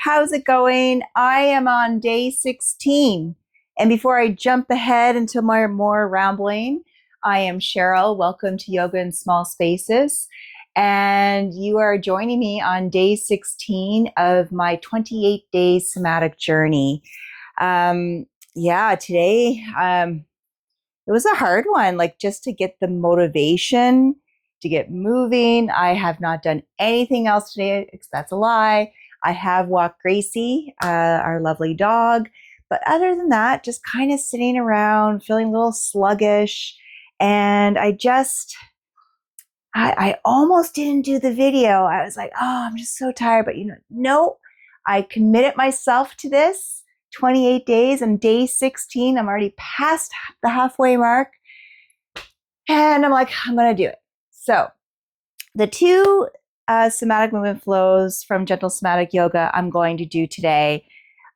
How's it going? I am on day 16. And before I jump ahead into my more rambling, I am Cheryl. Welcome to Yoga in Small Spaces. And you are joining me on day 16 of my 28-day somatic journey. Today it was a hard one, like just to get the motivation to get moving. I have not done anything else today. That's a lie. I have walked Gracie, our lovely dog. But other than that, just kind of sitting around, feeling a little sluggish. And I almost didn't do the video. I was like, oh, I'm just so tired. But no, I committed myself to this 28 days. And day 16, I'm already past the halfway mark. And I'm like, I'm going to do it. So the two somatic movement flows from gentle somatic yoga I'm going to do today.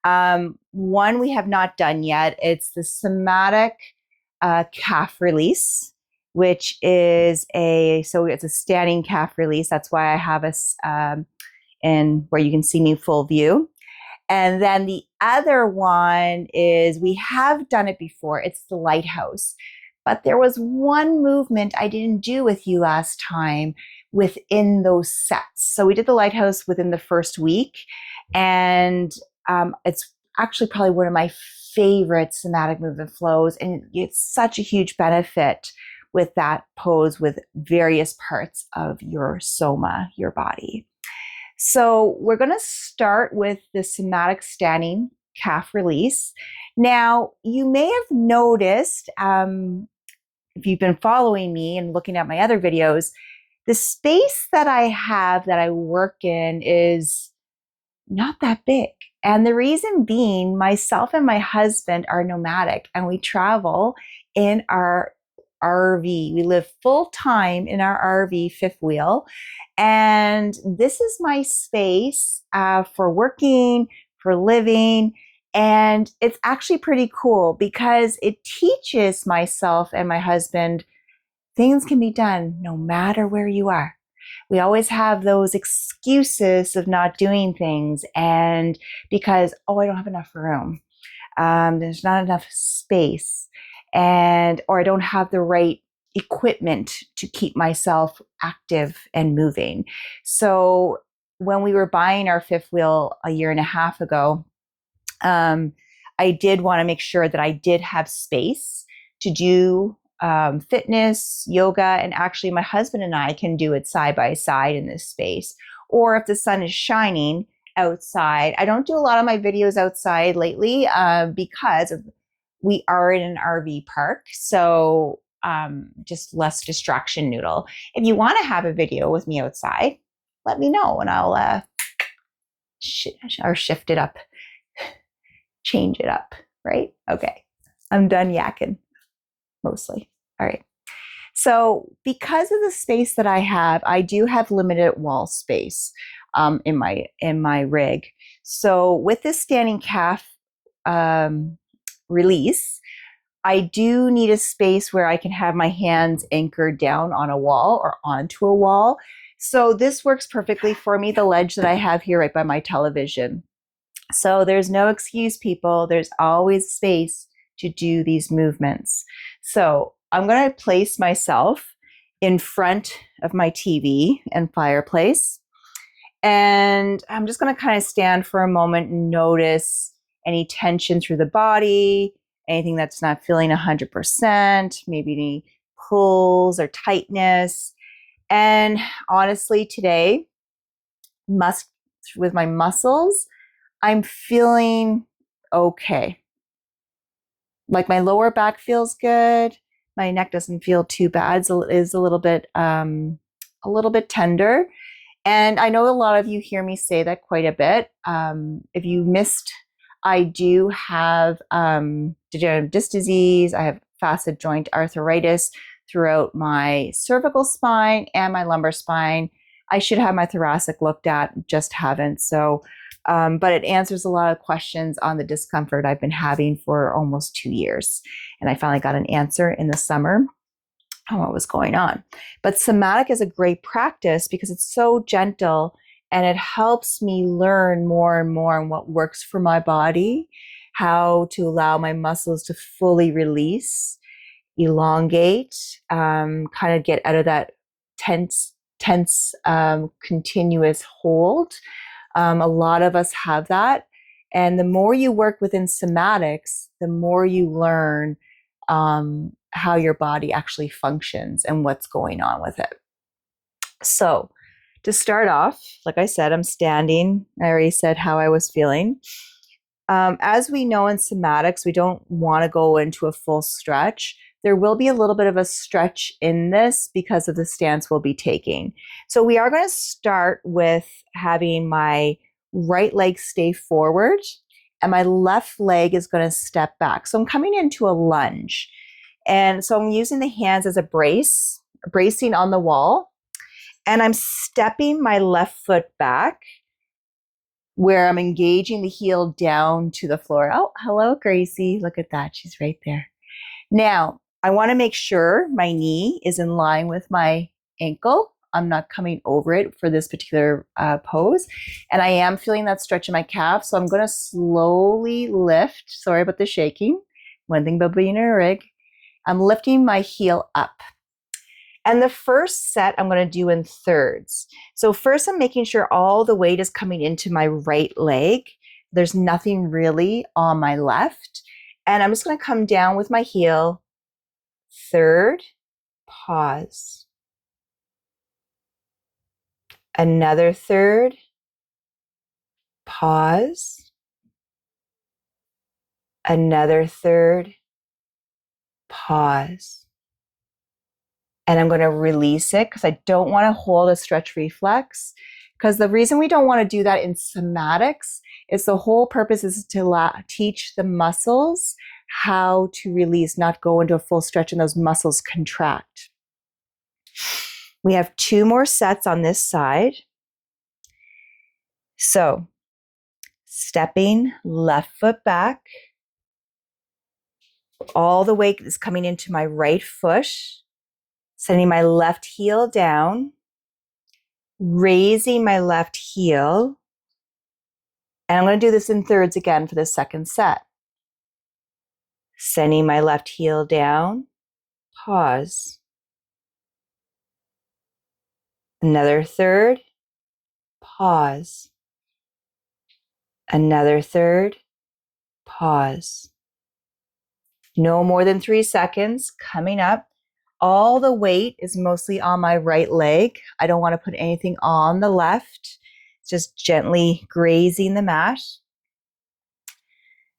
One we have not done yet. It's the somatic calf release, which is it's a standing calf release. That's why I have us in where you can see me full view. And then the other one is, we have done it before. It's the Lighthouse. But there was one movement I didn't do with you last time within those sets. So we did the Lighthouse within the first week. And it's actually probably one of my favorite somatic movement flows. And it's such a huge benefit with that pose with various parts of your soma, your body. So we're going to start with the somatic standing calf release. Now, you may have noticed, if you've been following me and looking at my other videos, the space that I have that I work in is not that big. And the reason being, myself and my husband are nomadic and we travel in our RV. We live full time in our RV fifth wheel. And this is my space for working, for living. And it's actually pretty cool because it teaches myself and my husband things can be done no matter where you are. We always have those excuses of not doing things, and because, I don't have enough room. There's not enough space, or I don't have the right equipment to keep myself active and moving. So when we were buying our fifth wheel a year and a half ago, I did want to make sure that I did have space to do fitness, yoga, and actually my husband and I can do it side by side in this space. Or if the sun is shining outside, I don't do a lot of my videos outside lately because we are in an RV park. So just less distraction noodle. If you want to have a video with me outside, let me know and I'll shift it up. Change it up, right? Okay, I'm done yakking, mostly. All right. So because of the space that I have, I do have limited wall space in my rig. So with this standing calf release, I do need a space where I can have my hands anchored down on a wall or onto a wall. So this works perfectly for me, the ledge that I have here right by my television. So there's no excuse, people. There's always space to do these movements. So I'm going to place myself in front of my TV and fireplace. And I'm just going to kind of stand for a moment and notice any tension through the body, anything that's not feeling 100%, maybe any pulls or tightness. And honestly, today, with my muscles, I'm feeling okay. Like my lower back feels good. My neck doesn't feel too bad. So it is a little bit tender. And I know a lot of you hear me say that quite a bit. If you missed, I do have degenerative disc disease. I have facet joint arthritis throughout my cervical spine and my lumbar spine. I should have my thoracic looked at, just haven't. So but it answers a lot of questions on the discomfort I've been having for almost 2 years. And I finally got an answer in the summer on what was going on. But somatic is a great practice because it's so gentle And it helps me learn more and more on what works for my body, how to allow my muscles to fully release, elongate, kind of get out of that tense, continuous hold. A lot of us have that. And the more you work within somatics, the more you learn how your body actually functions and what's going on with it. So, to start off, like I said, I'm standing. I already said how I was feeling. As we know in somatics, we don't want to go into a full stretch. There will be a little bit of a stretch in this because of the stance we'll be taking. So we are going to start with having my right leg stay forward and my left leg is going to step back. So I'm coming into a lunge. And so I'm using the hands as a brace, bracing on the wall. And I'm stepping my left foot back where I'm engaging the heel down to the floor. Oh, hello, Gracie. Look at that. She's right there. Now, I want to make sure my knee is in line with my ankle. I'm not coming over it for this particular pose. And I am feeling that stretch in my calf. So I'm going to slowly lift. Sorry about the shaking. One thing about being in a rig. I'm lifting my heel up. And the first set I'm going to do in thirds. So first I'm making sure all the weight is coming into my right leg. There's nothing really on my left. And I'm just going to come down with my heel. Third, pause. Another third, pause. Another third, pause. And I'm going to release it because I don't want to hold a stretch reflex. Because the reason we don't want to do that in somatics is the whole purpose is to teach the muscles how to release, not go into a full stretch and those muscles contract. We have 2 more sets on this side. So, stepping left foot back. All the weight is coming into my right foot. Sending my left heel down, raising my left heel, and I'm going to do this in thirds again for the second set. Sending my left heel down, pause. Another third, pause. Another third, pause. No more than 3 seconds, coming up. All the weight is mostly on my right leg. I don't want to put anything on the left. Just gently grazing the mat.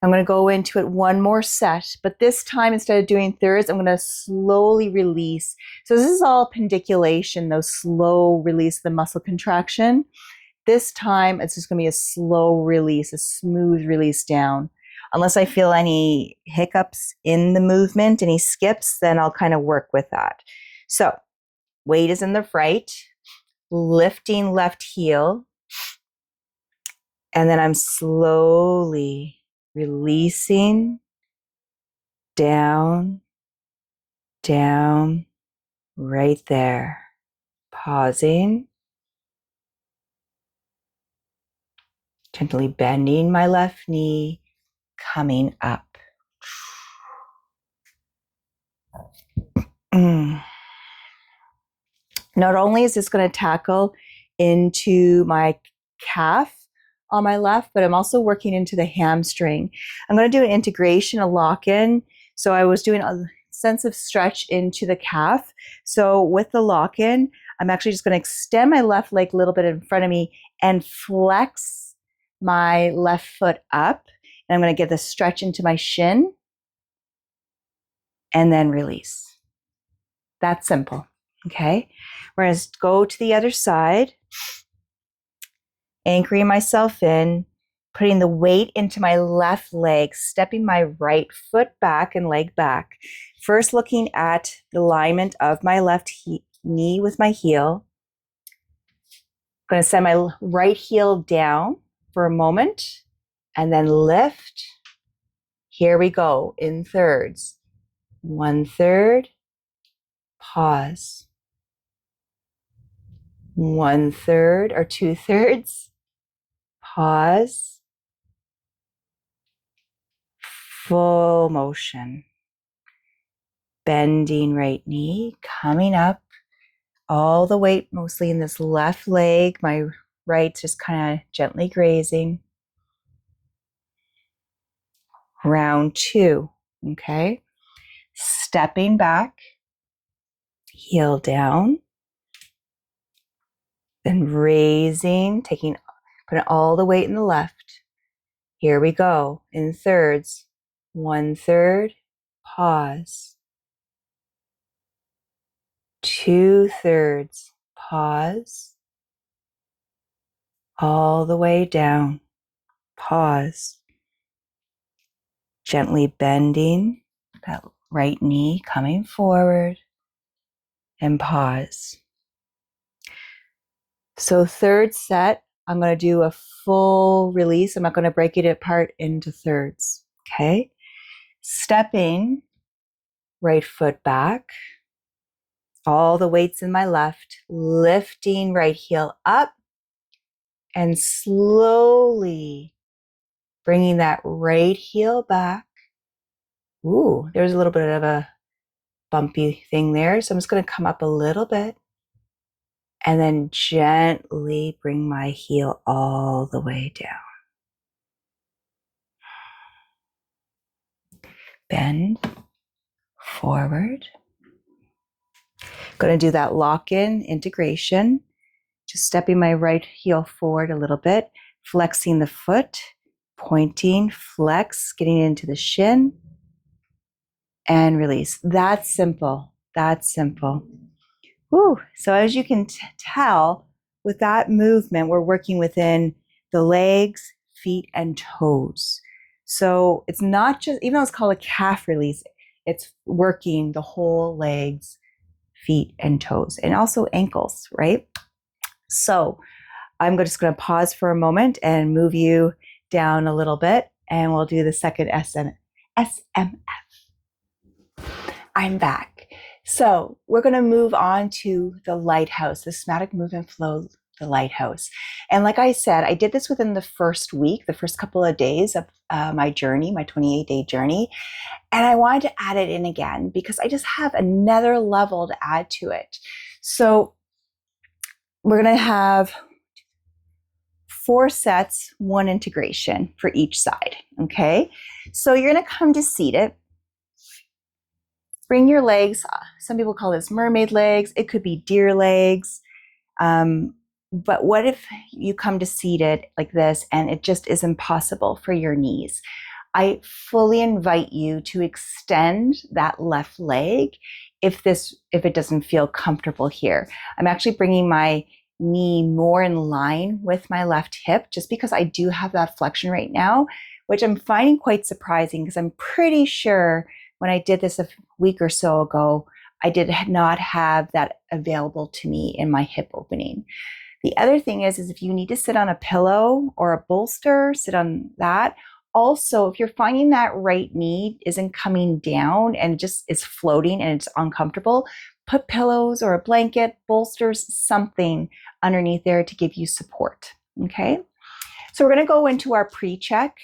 I'm going to go into it one more set, but this time instead of doing thirds, I'm going to slowly release. So this is all pendiculation, those slow release, the muscle contraction. This time it's just going to be a slow release, a smooth release down. Unless I feel any hiccups in the movement, any skips, then I'll kind of work with that. So weight is in the right, lifting left heel, and then I'm slowly releasing down, down, right there. Pausing, gently bending my left knee, coming up. Not only is this going to tackle into my calf on my left, but I'm also working into the hamstring. I'm going to do an integration, a lock-in. So I was doing a sense of stretch into the calf. So with the lock-in, I'm actually just going to extend my left leg a little bit in front of me and flex my left foot up. And I'm going to get the stretch into my shin and then release. That's simple. Okay. We're going to go to the other side, anchoring myself in, putting the weight into my left leg, stepping my right foot back and leg back. First looking at the alignment of my left knee with my heel. I'm going to send my right heel down for a moment and then lift. Here we go in thirds. 1/3, pause. 1/3 or 2/3. Pause. Full motion. Bending right knee, coming up. All the weight mostly in this left leg. My right's just kind of gently grazing. Round 2, okay? Stepping back, heel down, then raising, putting all the weight in the left. Here we go, in thirds. 1/3, pause. 2/3, pause. All the way down, pause. Gently bending that right knee, coming forward, and pause. So third set, I'm going to do a full release. I'm not going to break it apart into thirds, okay? Stepping, right foot back, all the weights in my left, lifting right heel up, and slowly bringing that right heel back. Ooh, there's a little bit of a bumpy thing there. So I'm just going to come up a little bit and then gently bring my heel all the way down. Bend forward. Going to do that lock-in integration. Just stepping my right heel forward a little bit, flexing the foot, pointing, flex, getting into the shin, and release. That's simple. That's simple. Woo. So as you can tell, with that movement, we're working within the legs, feet, and toes. So it's not just, even though it's called a calf release, it's working the whole legs, feet, and toes, and also ankles, right? So I'm just going to pause for a moment and move you down a little bit, and we'll do the second SMF. I'm back. So we're going to move on to the Lighthouse, the Somatic Movement Flow, the Lighthouse. And like I said, I did this within the first week, the first couple of days of my journey, my 28-day journey. And I wanted to add it in again because I just have another level to add to it. So we're going to have 4 sets, 1 integration for each side, okay? So you're going to come to seated. Bring your legs, some people call this mermaid legs, it could be deer legs, but what if you come to seated like this and it just is impossible for your knees? I fully invite you to extend that left leg if it doesn't feel comfortable here. I'm actually bringing my knee more in line with my left hip just because I do have that flexion right now, which I'm finding quite surprising because I'm pretty sure when I did this a week or so ago, I did not have that available to me in my hip opening. The other thing is if you need to sit on a pillow or a bolster, sit on that. Also, if you're finding that right knee isn't coming down and just is floating and it's uncomfortable, put pillows or a blanket, bolsters, something underneath there to give you support, okay? So we're gonna go into our pre-check.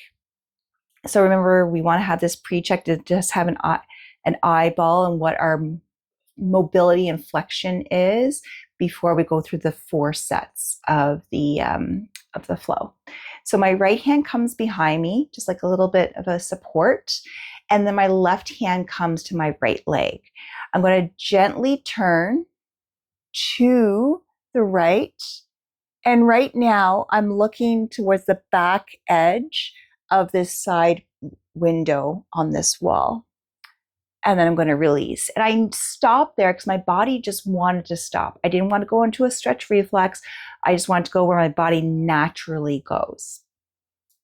So remember, we want to have this pre-check to just have an eyeball on what our mobility and flexion is before we go through the 4 sets of the flow. So my right hand comes behind me, just like a little bit of a support, and then my left hand comes to my right leg. I'm going to gently turn to the right, and right now I'm looking towards the back edge of this side window on this wall. And then I'm going to release. And I stopped there because my body just wanted to stop. I didn't want to go into a stretch reflex. I just wanted to go where my body naturally goes.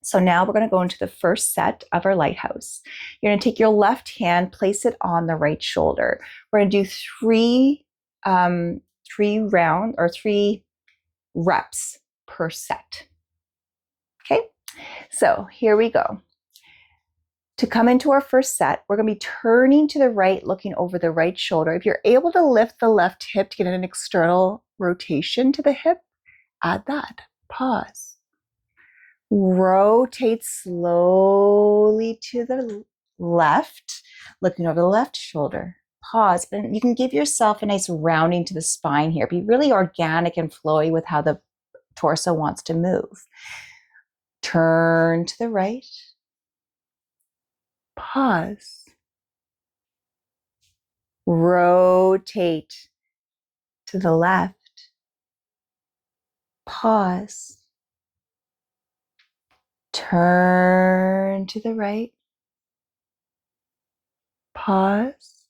So now we're going to go into the first set of our Lighthouse. You're going to take your left hand, place it on the right shoulder. We're going to do 3 reps per set. Okay, so here we go. To come into our first set, we're going to be turning to the right, looking over the right shoulder. If you're able to lift the left hip to get an external rotation to the hip, add that. Pause. Rotate slowly to the left, looking over the left shoulder. Pause, and you can give yourself a nice rounding to the spine here. Be really organic and flowy with how the torso wants to move. Turn to the right. Pause. Rotate to the left. Pause. Turn to the right. Pause.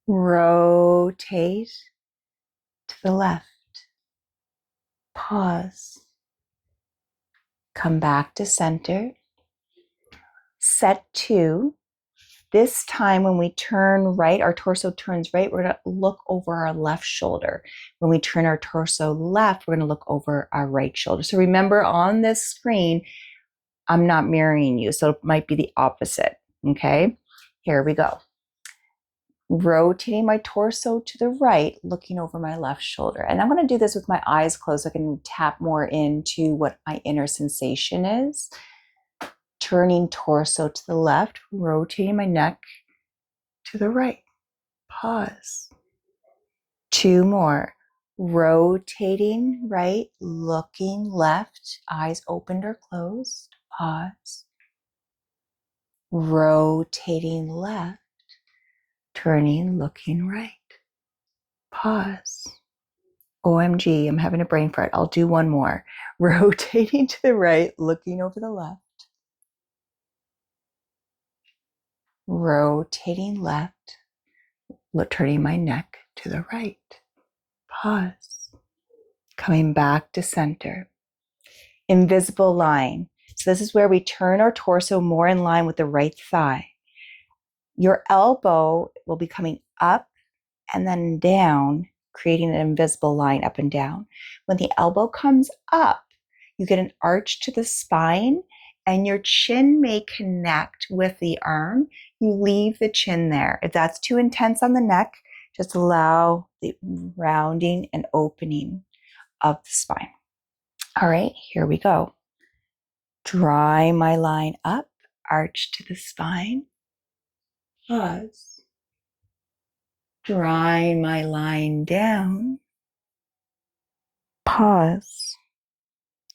Rotate to the left. Pause. Come back to center. Set 2. This time when we turn right, our torso turns right, we're going to look over our left shoulder. When we turn our torso left, we're going to look over our right shoulder. So remember, on this screen, I'm not mirroring you, so it might be the opposite, okay? Here we go. Rotating my torso to the right, looking over my left shoulder. And I'm going to do this with my eyes closed so I can tap more into what my inner sensation is. Turning torso to the left, rotating my neck to the right. Pause. 2 more. Rotating right, looking left, eyes opened or closed. Pause. Rotating left, turning, looking right. Pause. OMG, I'm having a brain fart. I'll do one more. Rotating to the right, looking over the left. Rotating left, turning my neck to the right. Pause. Coming back to center. Invisible line. So this is where we turn our torso more in line with the right thigh. Your elbow will be coming up and then down, creating an invisible line up and down. When the elbow comes up, you get an arch to the spine and your chin may connect with the arm. You leave the chin there. If that's too intense on the neck, just allow the rounding and opening of the spine. All right, here we go. Drawing my line up, arch to the spine. Pause. Drawing my line down. Pause.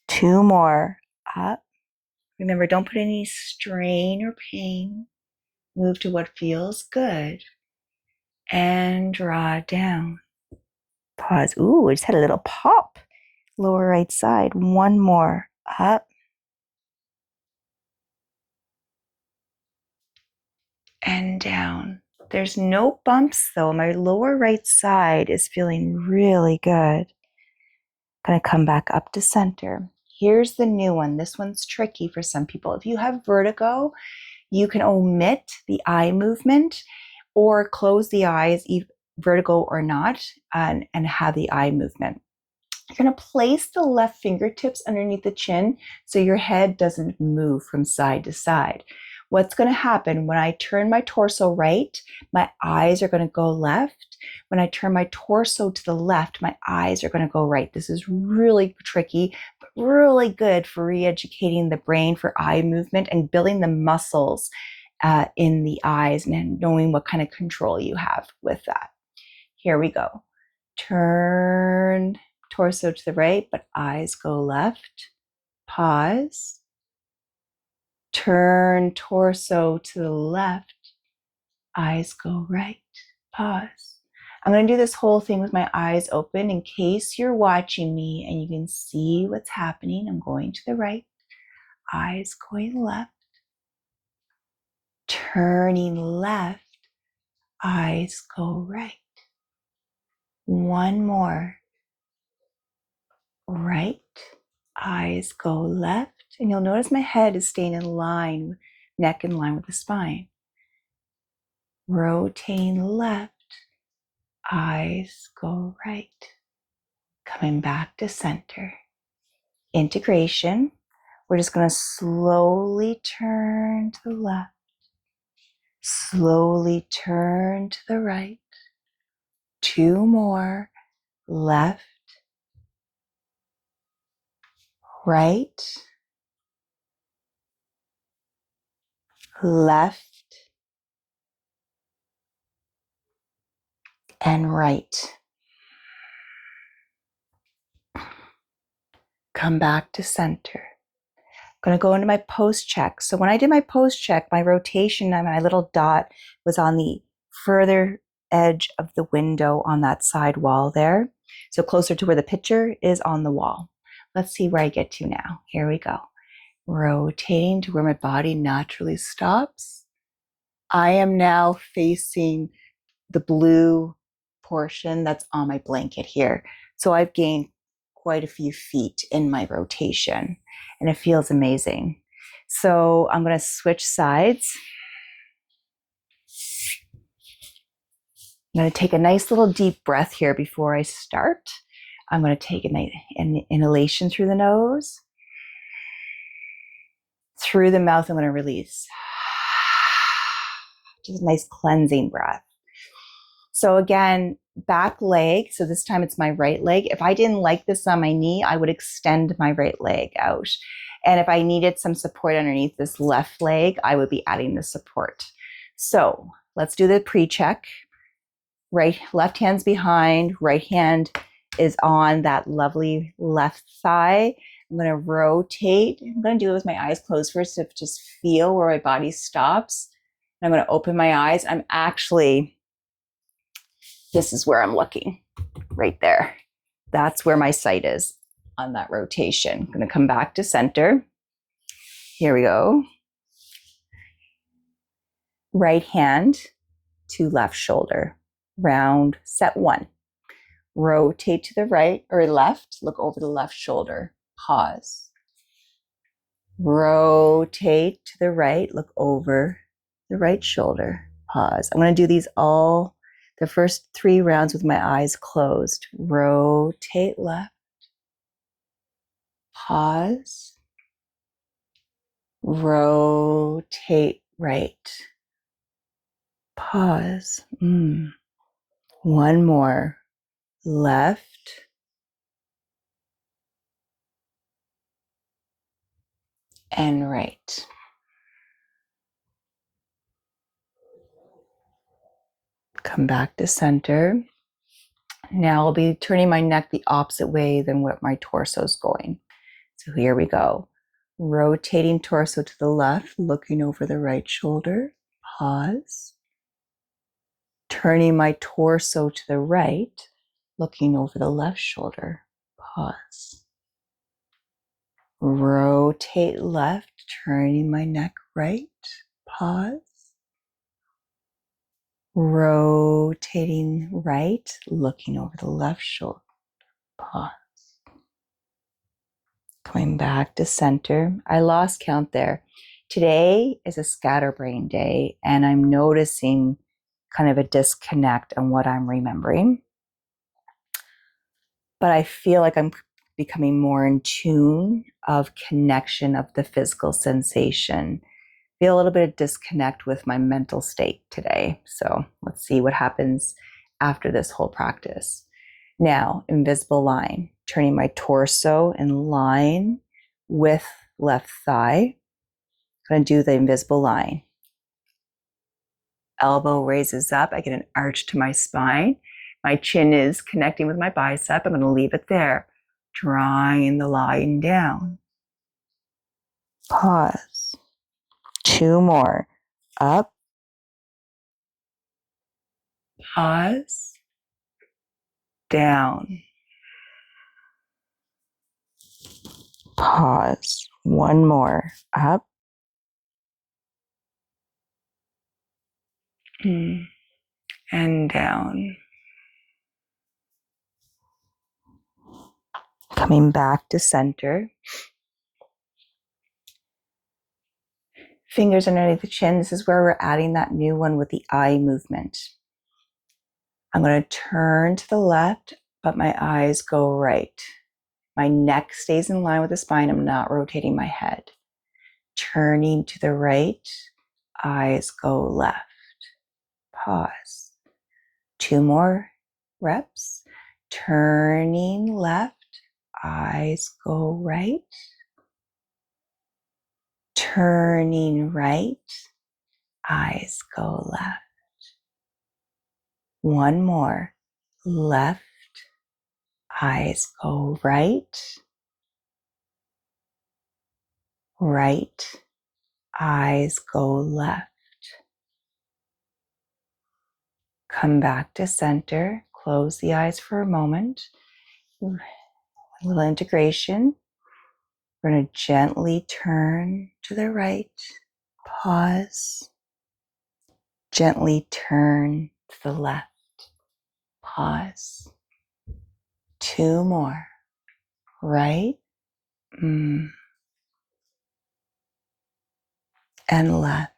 2 more. Up. Remember, don't put any strain or pain. Move to what feels good. And draw down. Pause. Ooh, I just had a little pop. Lower right side. 1 more. Up. And down. There's no bumps though. My lower right side is feeling really good. Gonna come back up to center. Here's the new one. This one's tricky for some people. If you have vertigo, you can omit the eye movement or close the eyes, vertigo or not, and have the eye movement. You're going to place the left fingertips underneath the chin so your head doesn't move from side to side. What's going to happen when I turn my torso right, my eyes are going to go left. When I turn my torso to the left, my eyes are going to go right. This is really tricky, but really good for re-educating the brain for eye movement and building the muscles in the eyes and knowing what kind of control you have with that. Here we go. Turn torso to the right, but eyes go left. Pause. Turn torso to the left. Eyes go right. Pause. I'm going to do this whole thing with my eyes open in case you're watching me and you can see what's happening. I'm going to the right. Eyes going left. Turning left. Eyes go right. 1 more. Right. Eyes go left. And you'll notice my head is staying in line, neck in line with the spine. Rotating left. Eyes go right. Coming back to center. Integration. We're just going to slowly turn to the left. Slowly turn to the right. 2 more. left, right, left, and right. Come back to center. I'm going to go into my pose check. So when I did my pose check, my rotation and my little dot was on the further edge of the window on that side wall there. So closer to where the picture is on the wall. Let's see where I get to now. Here we go. Rotating to where my body naturally stops. I am now facing the blue portion that's on my blanket here. So I've gained quite a few feet in my rotation and it feels amazing. So I'm going to switch sides. I'm going to take a nice little deep breath here before I start. I'm going to take an inhalation through the nose. Through the mouth, I'm going to release. Just a nice cleansing breath. So again, back leg. So this time it's my right leg. If I didn't like this on my knee, I would extend my right leg out. And if I needed some support underneath this left leg, I would be adding the support. So let's do the pre-check. Left hand's behind, right hand is on that lovely left thigh. I'm going to rotate. I'm going to do it with my eyes closed first to just feel where my body stops. I'm going to open my eyes. This is where I'm looking, right there. That's where my sight is on that rotation. I'm going to come back to center. Here we go. Right hand to left shoulder. Round, set one. Rotate to the right or left, look over the left shoulder. Pause. Rotate to the right, look over the right shoulder. Pause. I'm going to do these all the first 3 rounds with my eyes closed. Rotate left. Pause. Rotate right. Pause. One more. Left. And right. Come back to center. Now I'll be turning my neck the opposite way than what my torso is going. So here we go. Rotating torso to the left, looking over the right shoulder. Pause. Turning my torso to the right, looking over the left shoulder. Pause. Rotate left, turning my neck right. Pause. Rotating right, looking over the left shoulder. Pause. Coming back to center. I lost count there. Today is a scatterbrain day, and I'm noticing kind of a disconnect on what I'm remembering. But I feel like I'm becoming more in tune of connection of the physical sensation. Feel a little bit of disconnect with my mental state today. So let's see what happens after this whole practice. Now, invisible line, turning my torso in line with left thigh. I'm going to do the invisible line. Elbow raises up. I get an arch to my spine. My chin is connecting with my bicep. I'm going to leave it there. Drawing the line down. Pause. 2 more. Up. Pause. Down. Pause. 1 more. Up. And down. Coming back to center. Fingers underneath the chin. This is where we're adding that new one with the eye movement. I'm going to turn to the left, but my eyes go right. My neck stays in line with the spine. I'm not rotating my head. Turning to the right, eyes go left. Pause. 2 more reps. Turning left, eyes go right. Turning right, eyes go left. One more. Left, eyes go right. Right, eyes go left. Come back to center. Close the eyes for a moment. A little integration. We're going to gently turn to the right. Pause. Gently turn to the left. Pause. Two more. Right. And left.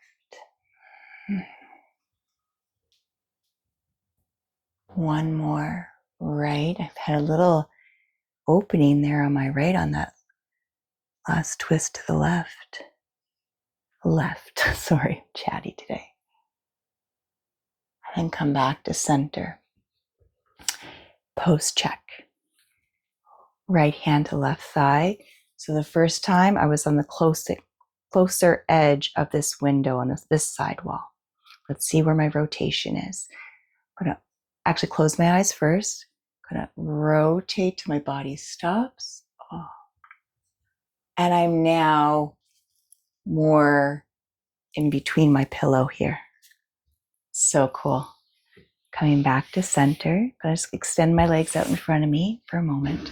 One more. Right. I've had a little opening there on my right on that last twist to the left. Left. Sorry, I'm chatty today. And then come back to center. Post check. Right hand to left thigh. So the first time I was on the closer edge of this window on this side wall. Let's see where my rotation is. I'm going to actually close my eyes first. I'm going to rotate till my body stops. Oh. And I'm now more in between my pillow here. So cool. Coming back to center. I'm going to just extend my legs out in front of me for a moment.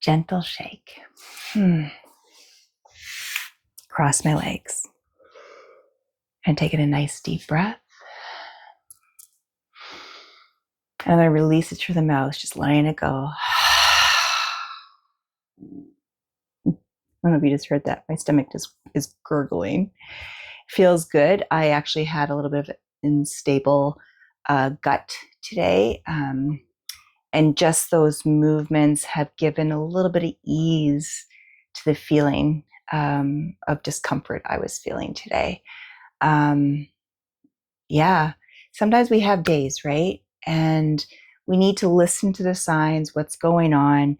Gentle shake. Cross my legs. And taking a nice deep breath. And I release it through the mouth, just letting it go. I don't know if you just heard that. My stomach just is gurgling. Feels good. I actually had a little bit of unstable gut today. And just those movements have given a little bit of ease to the feeling of discomfort I was feeling today. Sometimes we have days, right? And we need to listen to the signs, what's going on.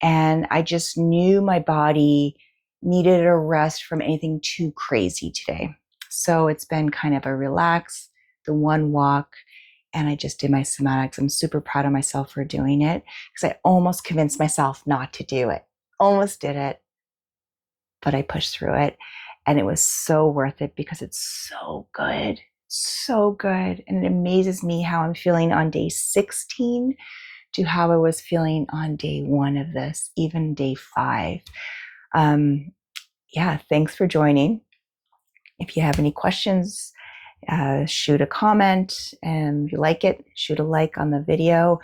And I just knew my body needed a rest from anything too crazy today. So it's been kind of a relax, the one walk, and I just did my somatics. I'm super proud of myself for doing it because I almost convinced myself not to do it. Almost did it, but I pushed through it. And it was so worth it because it's so good. So good. And it amazes me how I'm feeling on day 16 to how I was feeling on day 1 of this, even day 5. Thanks for joining. If you have any questions, shoot a comment, and if you like it, shoot a like on the video.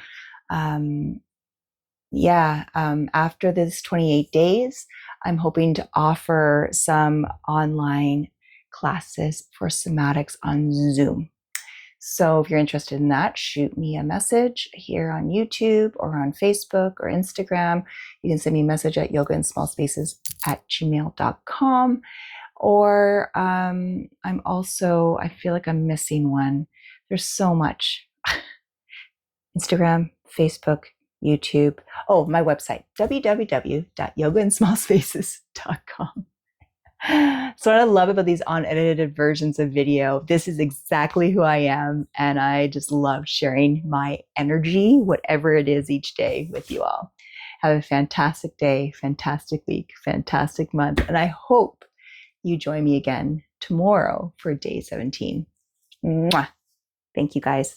After this 28 days, I'm hoping to offer some online classes for somatics on Zoom. So if you're interested in that, shoot me a message here on YouTube or on Facebook or Instagram. You can send me a message at yogaindsmallspaces@gmail.com. Or I feel like I'm missing one. There's so much. Instagram, Facebook, YouTube. Oh, my website, www.yogaindsmallspaces.com. So what I love about these unedited versions of video, this is exactly who I am. And I just love sharing my energy, whatever it is each day with you all. Have a fantastic day, fantastic week, fantastic month. And I hope you join me again tomorrow for day 17. Mwah. Thank you guys.